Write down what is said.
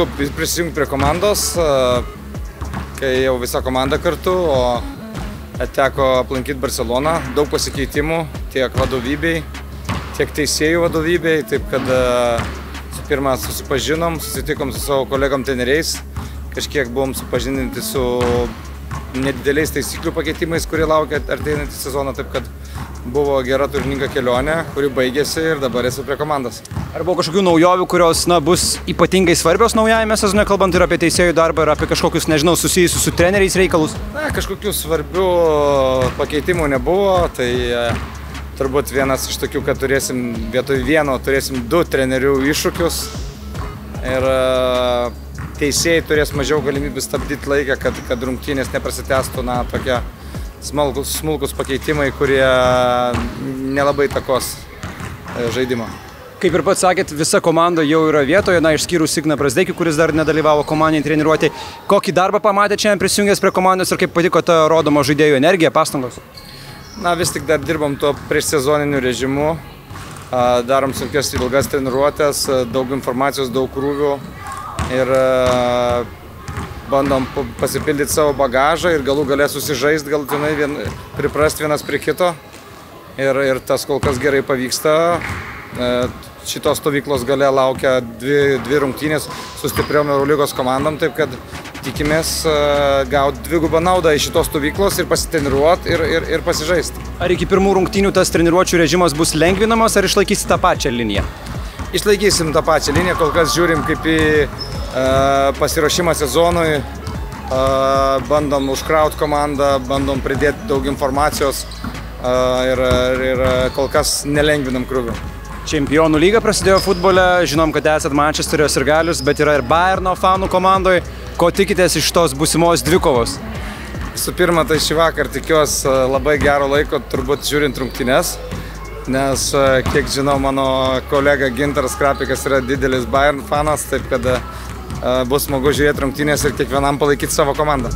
smagu prisijungti prie komandos, kai jau visa komanda kartu, o teko aplankyti Barceloną. Daug pasikeitimų tiek vadovybei, tiek teisėjų vadovybei, taip kad pirmą susipažinom, susitikom su savo kolegom treneriais, kažkiek buvom supažindinti su nedideliais taisyklių pakeitimais, kurie laukia arteinantį sezoną, taip kad buvo gera turininga kelionė, kuri baigėsi ir dabar esu prie komandos. Ar buvo kažkokių naujovių, kurios bus ypatingai svarbios naujajame sezone, kalbant ir apie teisėjų darbą, ir apie kažkokius, nežinau, susijusius su treneriais reikalus? Kažkokių svarbių pakeitimų nebuvo, tai turbūt vienas iš tokių, kad vietoj vieno turėsim 2 trenerių iššūkius ir teisėjai turės mažiau galimybių stabdyti laiką, kad rungtynės neprasitęstų, tokie smulkus pakeitimai, kurie nelabai įtakos žaidimą. Kaip ir pats sakėt, visa komanda jau yra vietoje, išskyrus Igną Brazdeikį, kuris dar nedalyvavo komandinėje treniruotėje. Kokį darbą pamatėte šiandien prisijungęs prie komandos ir kaip patiko ta rodoma žaidėjų energija, pastangos? Vis tik dar dirbam tuo prieš sezoniniu režimu, darom sunkias ilgas treniruotės, daug informacijos, daug krūvių ir bandom pasipildyti savo bagažą ir galų gale susižaisti, galutinai priprasti vienas prie kito ir tas kol kas gerai pavyksta. Šitos stovyklos gale laukia 2 rungtynės su stipriom Eurolygos komandom, taip kad tikimės gauti dvigubą naudą iš šitos stovyklos ir pasitreniruoti ir pasižaisti. Ar iki pirmų rungtynių tas treniruočių režimas bus lengvinamas, ar išlaikysit tą pačią liniją? Išlaikysim tą pačią liniją, kol kas žiūrim kaip į pasiruošimą sezonui, bandom užkrauti komandą, bandom pridėti daug informacijos ir kol kas nelengvinam krūvių. Čempionų lyga prasidėjo futbole, žinom, kad esat Mančesterio sirgalius, bet yra ir Bayerno fanų komandoje. Ko tikitės iš tos būsimos dvikovos? Visų pirma, tai šį vakar tikiuosi labai gero laiko, turbūt žiūrint rungtynes, nes, kiek žinau, mano kolega Gintaras Krapikas yra didelis Bayern fanas, taip kad bus smagu žiūrėti rungtynės ir kiekvienam palaikyti savo komandą.